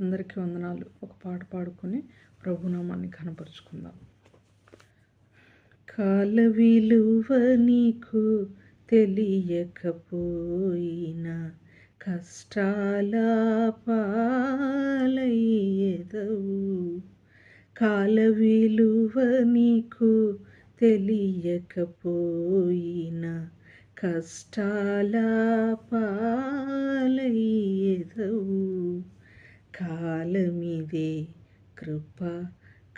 అందరికీ వందనాలు. ఒక పాట పాడుకొని ప్రభునామాన్ని ఘనపరుచుకుందాం. కాల విలువ నీకు తెలియకపోయినా కష్టాల పాలయ్యేదవు. కాల విలువ నీకు తెలియకపోయినా కష్టాల పాలయ్యేదవు. కాలమిదే కృప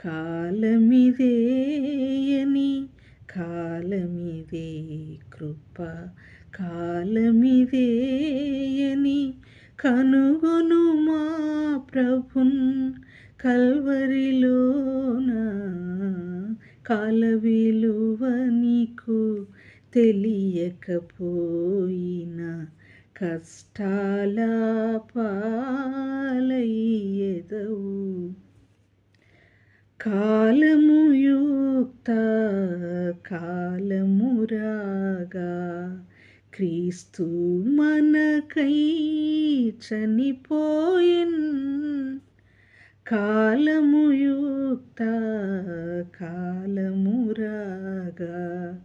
కాలమిదేయని కాలమిదే కృప కాలమిదేయని కనుగొను మా ప్రభున్ కల్వరిలోన. కాల విలువ నీకు తెలియకపోయినా కష్టాల పాలయ్యేదవు. కాలము యుక్త కాలము రాగా క్రీస్తు మనకై చనిపోయెన్. కాలము యుక్త కాలము రాగా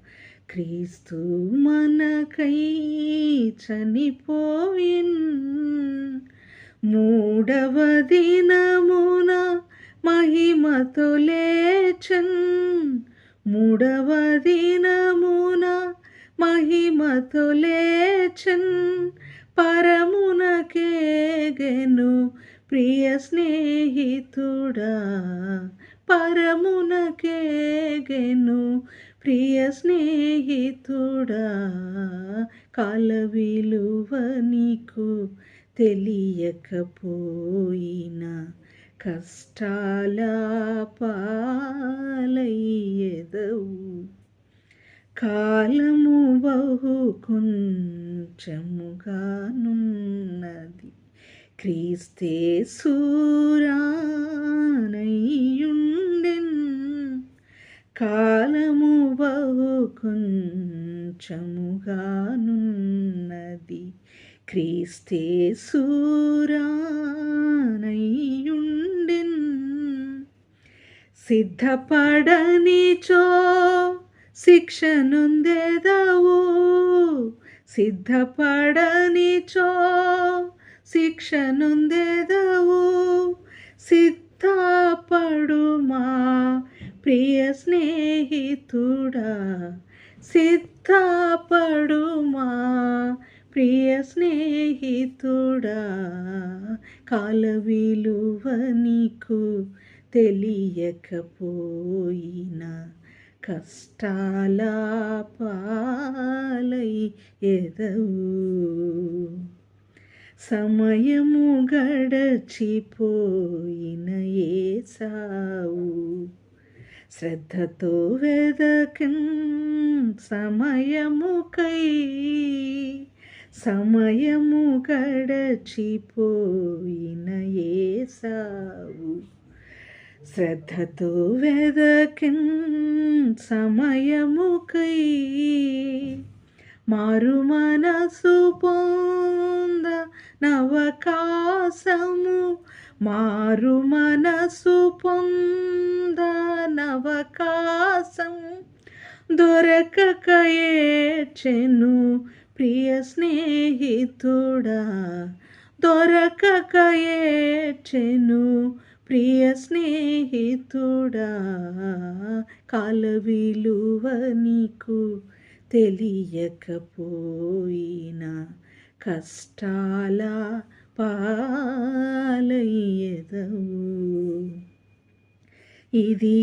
క్రీస్తు మనకై చనిపోయెన్. మూడవ దినమున మహిమతో లేచెన్. మూడవ దినమున మహిమతో లేచెన్. పరమునకేగెను ప్రియ స్నేహితుడా. పరమునకేగెను ప్రియ స్నేహితుడా. కాల విలువ నీకు తెలియకపోయినా కష్టాల పాలయ్యేదవు. కాలము బహు కొంచెముగానున్నది క్రీస్తేసురానయ్యుండెన్. కాలము బహు కొంచెముగానున్నది క్రీస్తేసురానయ్యుండెన్. సిద్ధపడనిచో శిక్ష నొందెదవు. సిద్ధపడనిచో శిక్ష నొందెదవు. సిద్ధపడుమా ప్రియ స్నేహితుడా. సిద్ధపడుమా ప్రియ స్నేహితుడా. కాల విలువ నీకు తెలియకపోయినా కష్టాల పాలయ్యేదవు. సమయము గడచిపోయిన యేసావు శ్రద్ధతో వెదకన్ సమయముకై. సమయము గడచిపోయిన యేసావు శ్రద్ధతో వెదకన్ సమయముకై. మారు మనసు పొంద నవకాశము. మారు మనసు పొంద నవకాశం దొరకక ఏడ్చెను ప్రియ స్నేహితుడా. దొరకక ఏడ్చెను ప్రియ స్నేహితుడా. కాల విలువ నీకు తెలియకపోయినా కష్టాల పాలయ్యేదవు. ఇది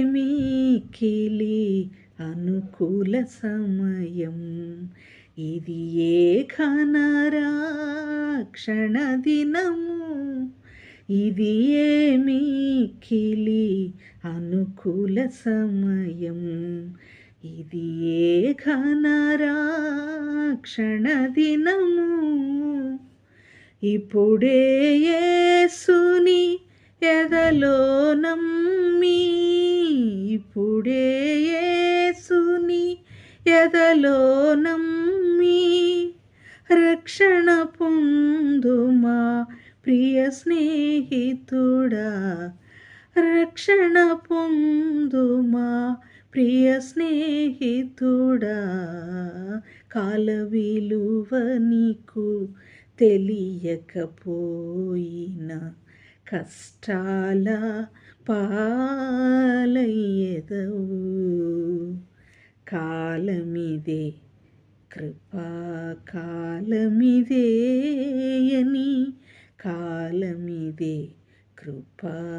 మిక్కిలి అనుకూల సమయం. ఇది ఏ ఘనరక్షణ దినము. ఇది మిక్కిలి అనుకూల సమయం. ఇది ఏ ఘనరక్షణ దినము. ఇప్పుడే యేసుని ఎదలో నమ్మి. ఇప్పుడే యేసుని ఎదలో నమ్మి రక్షణ పొందుమా ప్రియ స్నేహితుడా రక్షణ పొందుమా ప్రియ స్నేహితుడా కాల విలువ నీకు తెలియకపోయినా కష్టాల పాలయ్యెదవు కాలమిదే కృపాకాలమిదేయని కాలమిదే కృపాకాలమిదేయని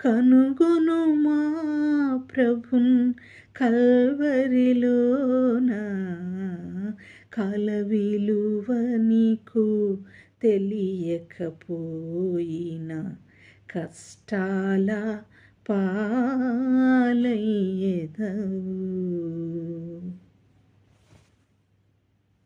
కనుగొనుమా ప్రభున్ కల్వరిలోన కాల విలువ నీకు తెలియకపోయినా కష్టాల పాలయ్యెదవు.